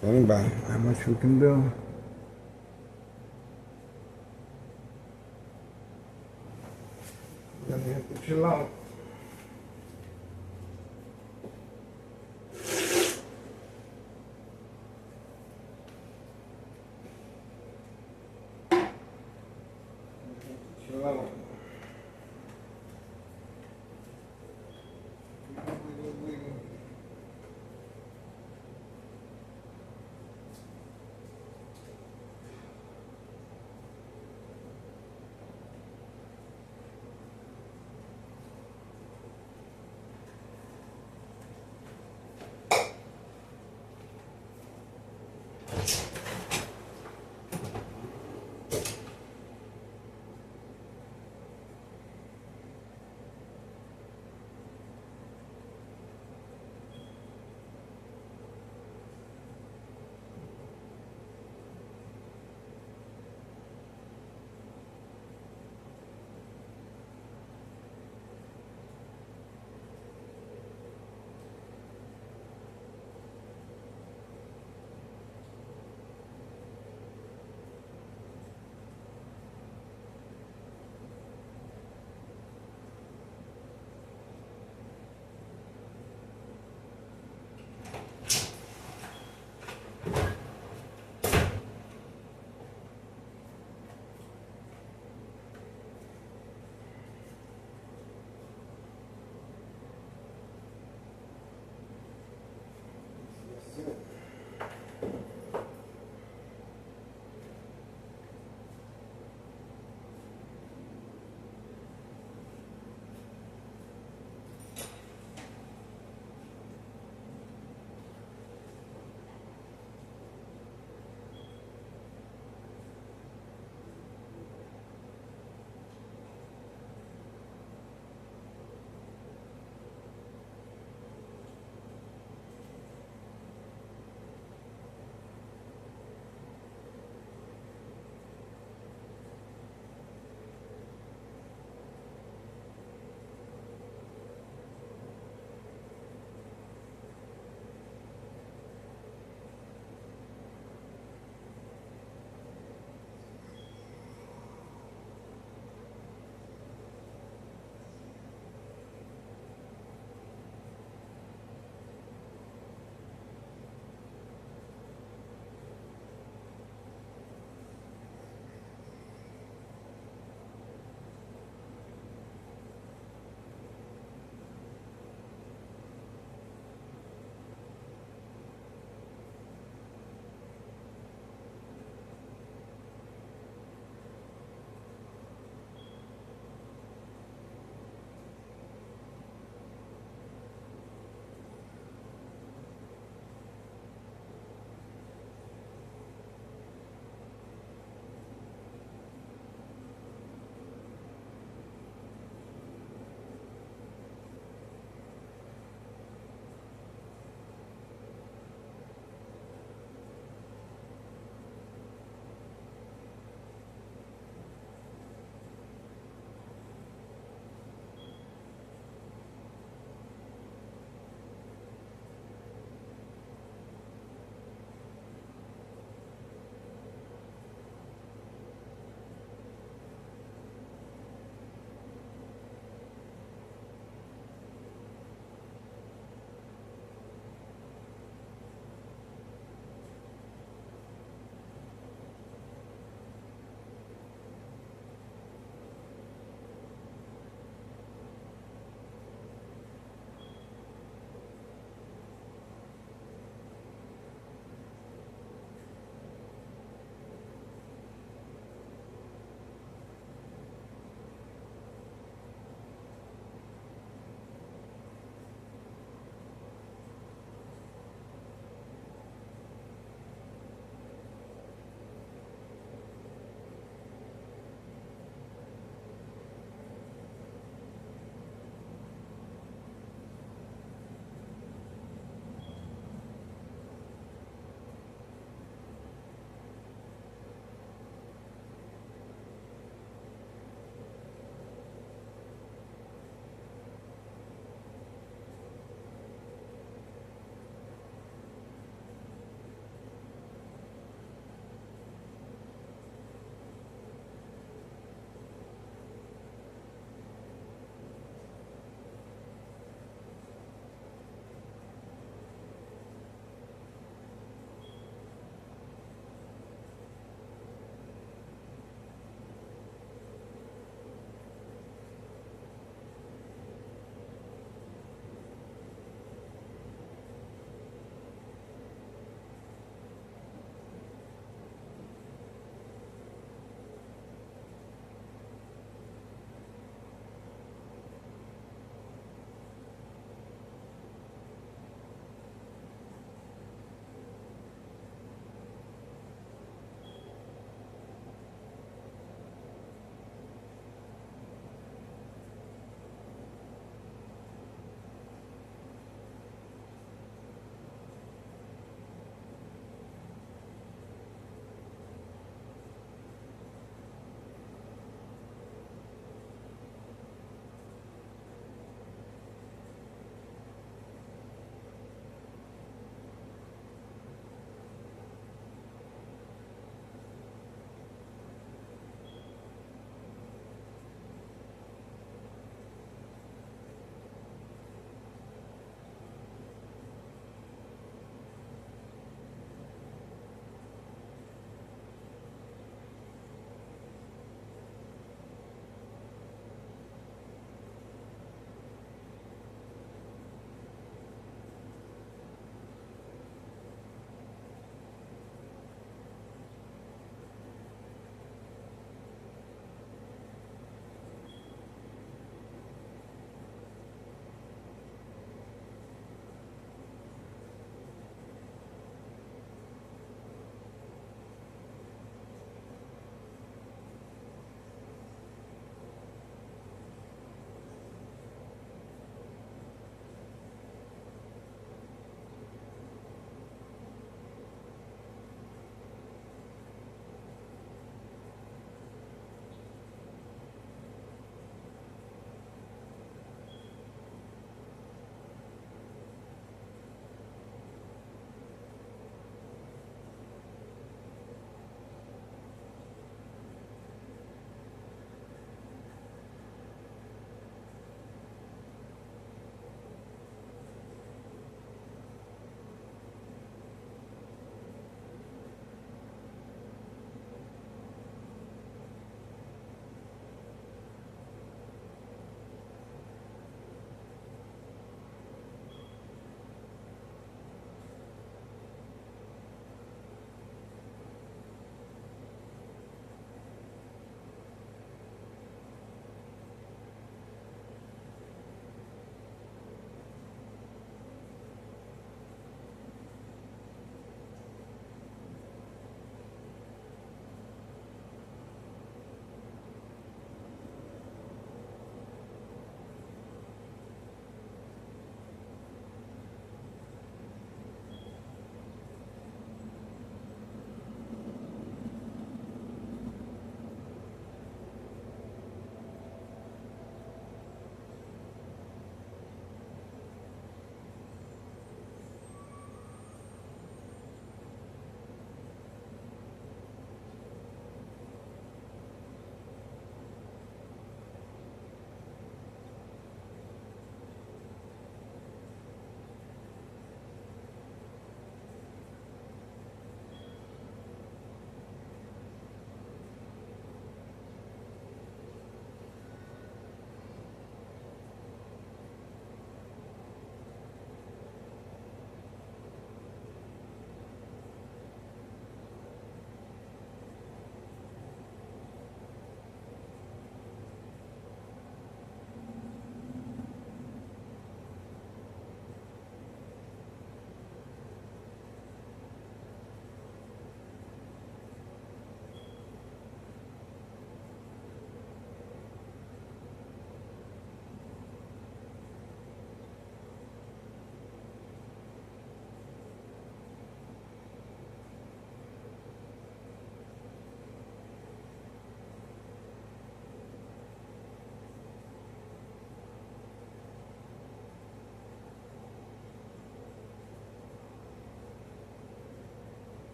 Think about how much we can do. Gonna have to chill out. Chill out.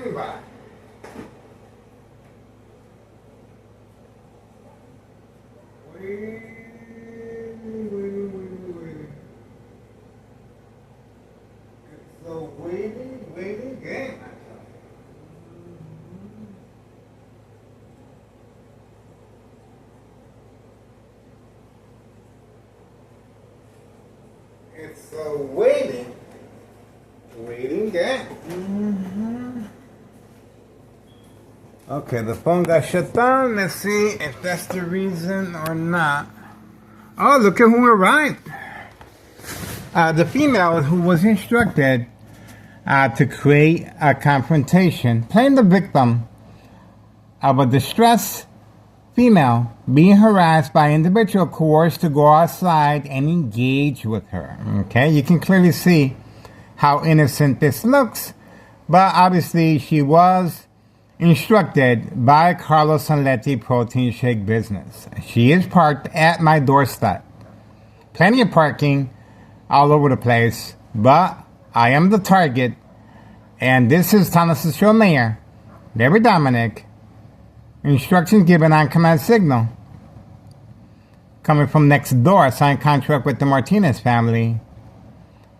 standing by. Waiting. It's a waiting game, I tell you. It's a waiting game. Okay, the phone got shut down. Let's see if that's the reason or not. Oh, look at who arrived. The female who was instructed to create a confrontation, playing the victim of a distressed female being harassed by an individual coerced to go outside and engage with her. Okay, you can clearly see how innocent this looks, but obviously she was instructed by Carlos Sanletti Protein Shake Business. She is parked at my doorstep. Plenty of parking all over the place, but I am the target, and this is Thomas's show mayor, Larry Dominic. Instructions given on command signal. Coming from next door, signed contract with the Martinez family.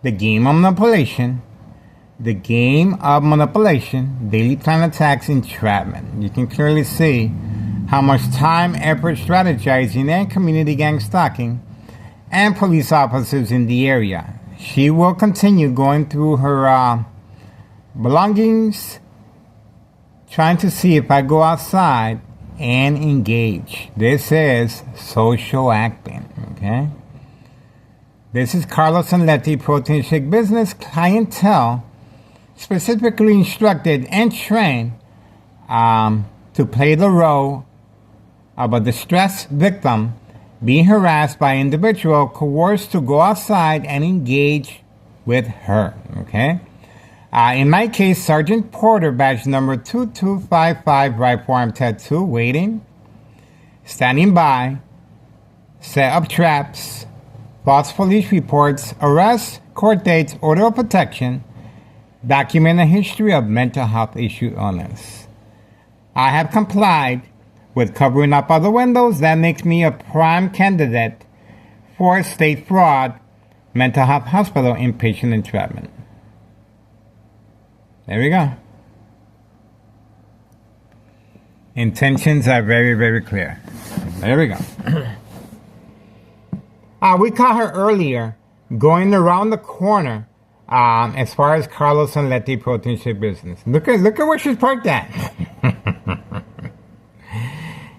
The game of manipulation. The game of manipulation, daily plan attacks, entrapment. You can clearly see how much time, effort, strategizing, and community gang stalking, and police officers in the area. She will continue going through her belongings, trying to see if I go outside and engage. This is social acting, okay? This is Carlos Sanletti Protein Shake Business clientele, specifically instructed and trained to play the role of a distressed victim being harassed by an individual coerced to go outside and engage with her, okay? In my case, Sergeant Porter, badge number 2255, rifle arm tattoo, waiting, standing by, set up traps, false police reports, arrests, court dates, order of protection, document a history of mental health issue illness. I have complied with covering up other windows. That makes me a prime candidate for state fraud, mental health hospital, inpatient entrapment. There we go. Intentions are very, very clear. There we go. We caught her earlier going around the corner as far as Carlos Sanletti Protein Shake Business. Look at where she's parked at.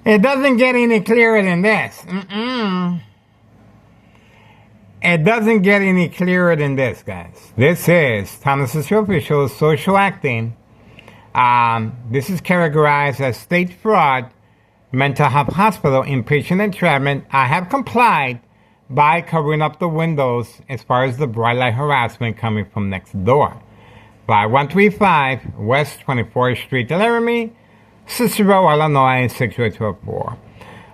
It doesn't get any clearer than this. It doesn't get any clearer than this, guys. This is Thomas's Show Official social acting. This is categorized as state fraud, mental health hospital, inpatient entrapment. I have complied by covering up the windows as far as the bright light harassment coming from next door. 5135 West 24th Street, Laramie, Cicero, Illinois, 68204.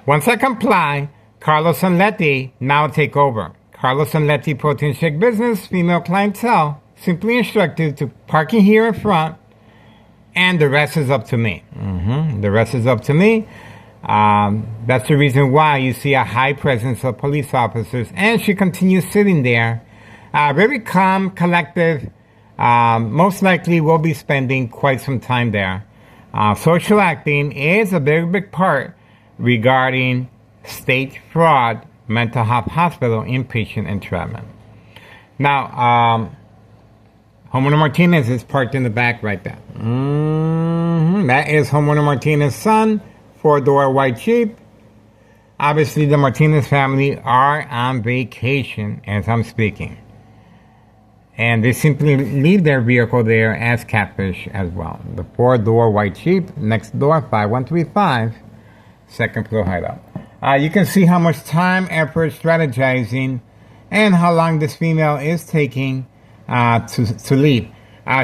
Once I comply, Carlos Sanletti now take over. Carlos Sanletti Protein Shake Business, female clientele, simply instructed to parking here in front, and the rest is up to me. The rest is up to me. That's the reason why you see a high presence of police officers, and she continues sitting there, very calm, collective. Most likely will be spending quite some time there. Social acting is a very big part regarding state fraud, mental health hospital, inpatient entrapment. Now, Homeowner Martinez is parked in the back right there. That is Homeowner Martinez's son, 4-door white Jeep. Obviously, the Martinez family are on vacation as I'm speaking. And they simply leave their vehicle there as catfish as well. The 4-door white Jeep, next door, 5135, second floor hideout. You can see how much time, effort, strategizing, and how long this female is taking to leave.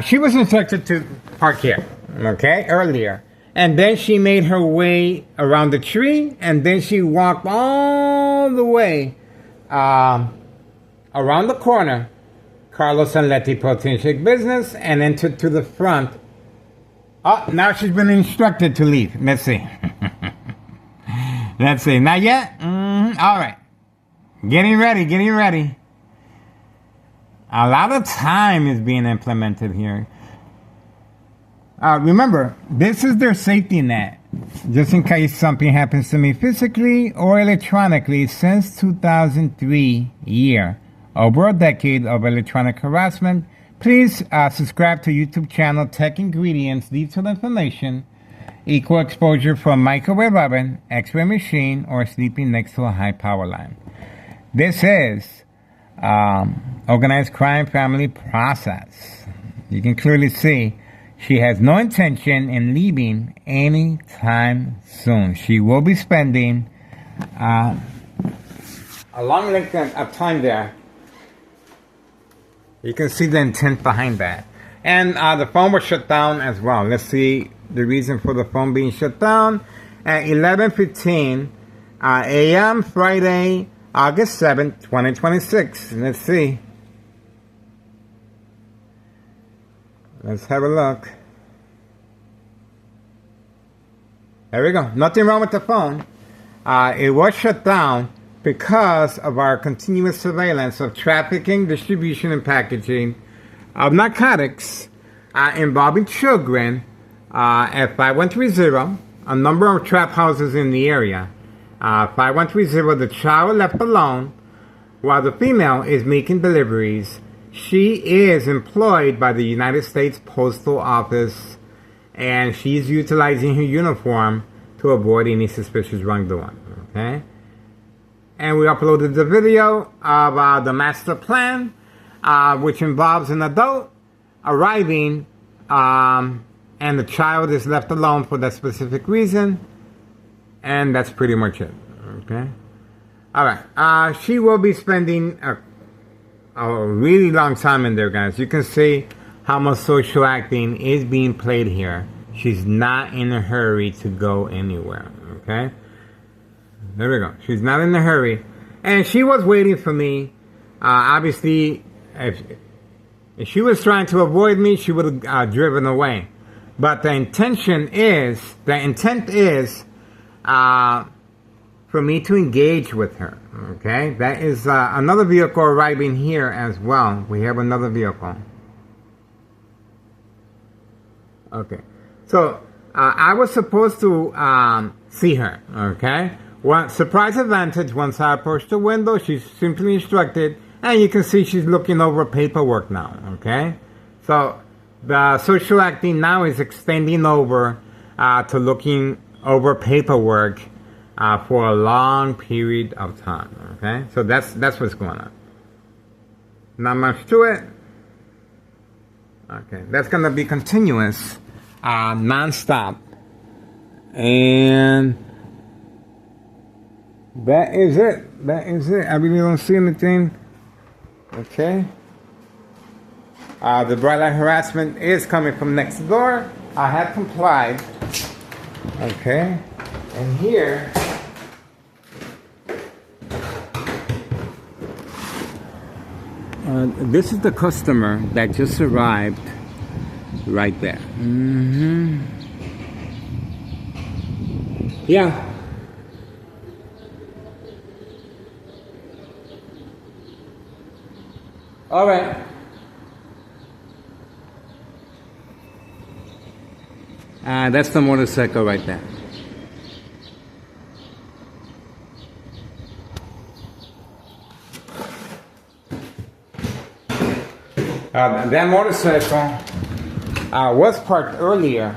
She was instructed to park here, okay, earlier. And then she made her way around the tree, and then she walked all the way around the corner, Carlos Sanletti Protein Shake Business, and entered to the front Oh, now she's been instructed to leave. Let's see. Let's see. Not yet? All right. Getting ready, getting ready. A lot of time is being implemented here. Remember, this is their safety net. Just in case something happens to me physically or electronically since 2003 year. Over a decade of electronic harassment. Please subscribe to YouTube channel Tech Ingredients, Detailed Information, Equal Exposure from Microwave Oven, X-ray machine, or sleeping next to a high power line. This is organized crime family process. You can clearly see she has no intention in leaving anytime soon. She will be spending a long length of time there. You can see the intent behind that. And the phone was shut down as well. Let's see the reason for the phone being shut down. At 11:15 a.m. Friday, August 7th, 2026. Let's see. Let's have a look. There we go. Nothing wrong with the phone. It was shut down because of our continuous surveillance of trafficking, distribution, and packaging of narcotics involving children at 5130, a number of trap houses in the area. 5130, the child left alone while the female is making deliveries. She is employed by the United States Postal Office, and she's utilizing her uniform to avoid any suspicious wrongdoing. Okay? And we uploaded the video of the master plan, which involves an adult arriving, and the child is left alone for that specific reason. And that's pretty much it. Okay? Alright. She will be spending a really long time in there, guys. You can see how much social acting is being played here. She's not in a hurry to go anywhere. Okay? There we go. She's not in a hurry. And she was waiting for me. Obviously, if she was trying to avoid me, she would have driven away. But the intent is for me to engage with her. Okay? That is another vehicle arriving here as well. We have another vehicle. Okay. So, I was supposed to see her. Okay? One surprise advantage, once I approached the window, she's simply instructed, and you can see she's looking over paperwork now, okay? So, the social acting now is extending over to looking over paperwork for a long period of time, okay? So that's what's going on. Not much to it. Okay, that's going to be continuous, non-stop. And that is it. That is it. I really don't see anything. Okay. The bright light harassment is coming from next door. I have complied. Okay. And here, this is the customer that just arrived right there. Yeah. All right. That's the motorcycle right there. That motorcycle was parked earlier.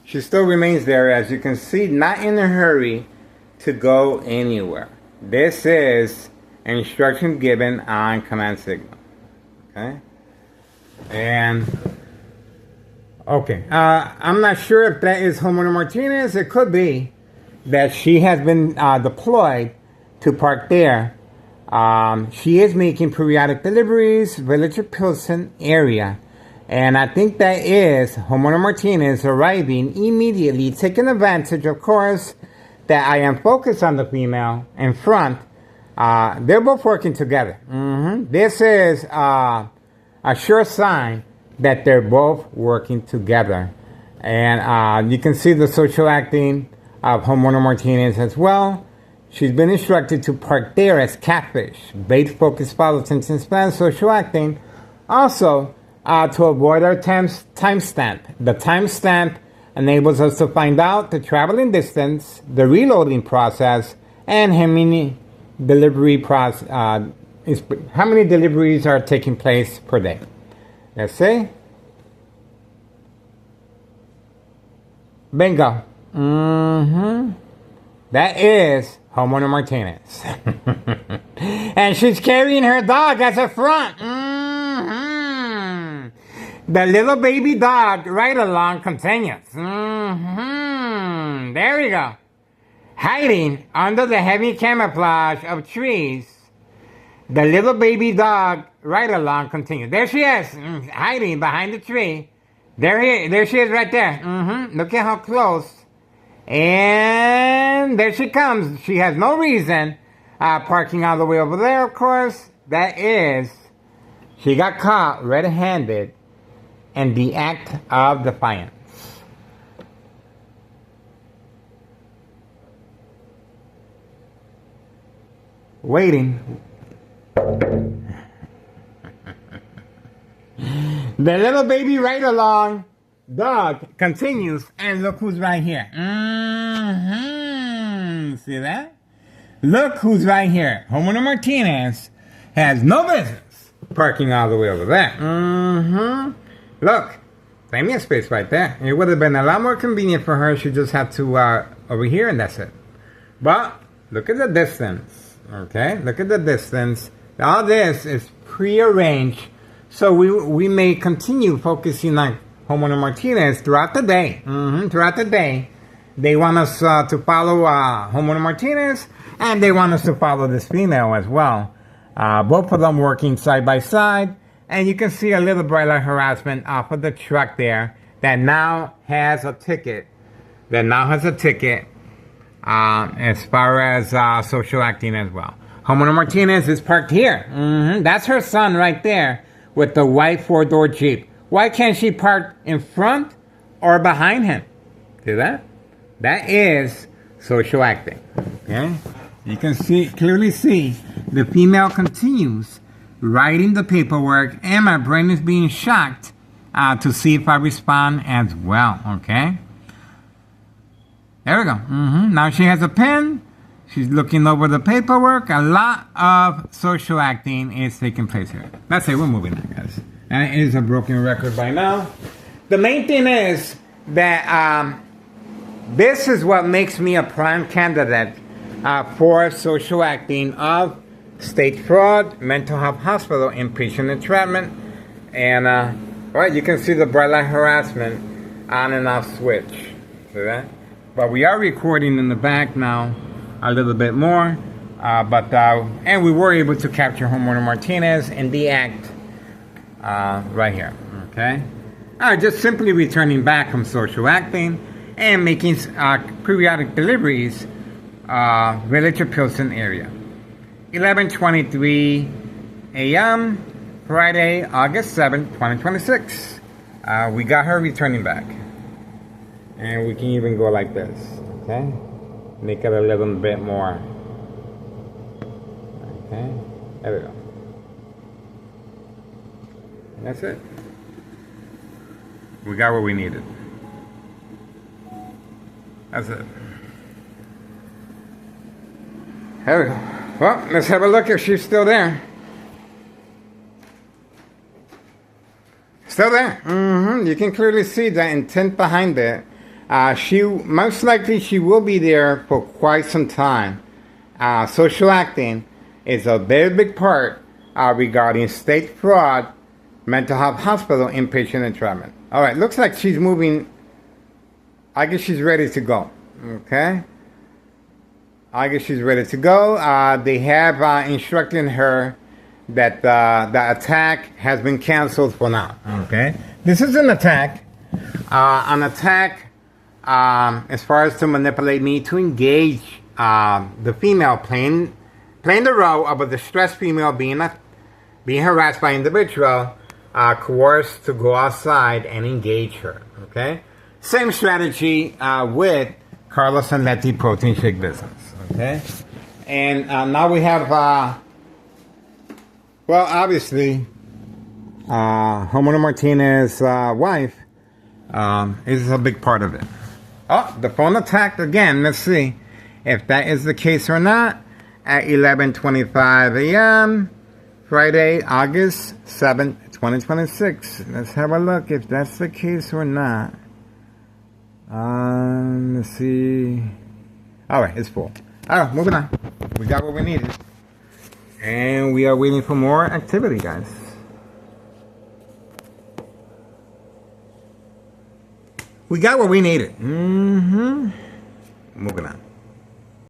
She still remains there, as you can see, not in a hurry to go anywhere. This is an instruction given on command signal. Okay? And okay, I'm not sure if that is Homeowner Martinez. It could be that she has been deployed to park there. She is making periodic deliveries, Village of Pilsen area. And I think that is Homeowner Martinez arriving immediately, taking advantage, of course, that I am focused on the female in front They're both working together. This is a sure sign that they're both working together. And you can see the social acting of Homeowner Martinez as well. She's been instructed to park there as catfish. Bait focus follow attention span, social acting. Also, to avoid our timestamp. The timestamp enables us to find out the traveling distance, the reloading process, and how many deliveries are taking place per day. Let's see. Bingo. That is Homeowner Martinez. And she's carrying her dog as a front. The little baby dog right along continues. There we go. Hiding under the heavy camouflage of trees. The little baby dog right along continues. There she is, hiding behind the tree. There she is right there. Look at how close. And there she comes. She has no reason parking all the way over there, of course. That is, she got caught red-handed in the act of defiance. Waiting. The little baby right along dog continues, and look who's right here. See that? Look who's right here. Homeowner Martinez has no business parking all the way over there. Look, plenty of space right there. It would have been a lot more convenient for her. She just had to over here, and that's it. But look at the distance. Okay, look at the distance. All this is prearranged, so we may continue focusing on Homeowner Martinez throughout the day. Throughout the day, they want us to follow Homeowner Martinez, and they want us to follow this female as well. Both of them working side by side, and you can see a little bright light harassment off of the truck there that now has a ticket. As far as social acting as well. Homeowner Martinez is parked here. That's her son right there with the white four-door Jeep. Why can't she park in front or behind him? See that? That is social acting. Okay? You can clearly see the female continues writing the paperwork, and my brain is being shocked to see if I respond as well. Okay? There we go. Now she has a pen. She's looking over the paperwork. A lot of social acting is taking place here. That's it. We're moving on, guys. That is a broken record by now. The main thing is that this is what makes me a prime candidate for social acting of state fraud, mental health hospital, inpatient entrapment, and you can see the bright light harassment on and off switch. See that? But we are recording in the back now a little bit more. And we were able to capture Homeowner Martinez in the act right here. Okay? Just simply returning back from social acting and making periodic deliveries Village of Pilsen area. 11:23 a.m. Friday, August 7th, 2026. We got her returning back. And we can even go like this, okay? Make it a little bit more. Okay, there we go. And that's it. We got what we needed. That's it. There we go. Well, let's have a look if she's still there. Still there. You can clearly see the intent behind it. Most likely she will be there for quite some time. Social acting is a very big part regarding state fraud, mental health hospital, inpatient entrapment. All right, looks like she's moving. I guess she's ready to go. Okay. I guess she's ready to go. They have instructed her that the attack has been canceled for now. Okay. This is an attack. An attack as far as to manipulate me to engage the female playing playing the role of a distressed female being harassed by an individual coerced to go outside and engage her. Okay, same strategy with Carlos and Letty protein shake business. Okay, and now we have well, obviously, Homero Martinez's wife is a big part of it. Oh, the phone attacked again. Let's see if that is the case or not. At 11:25 a.m., Friday, August 7th, 2026. Let's have a look if that's the case or not. Let's see. Alright, it's full. Alright, moving on. We got what we needed. And we are waiting for more activity, guys. We got what we needed. Moving on.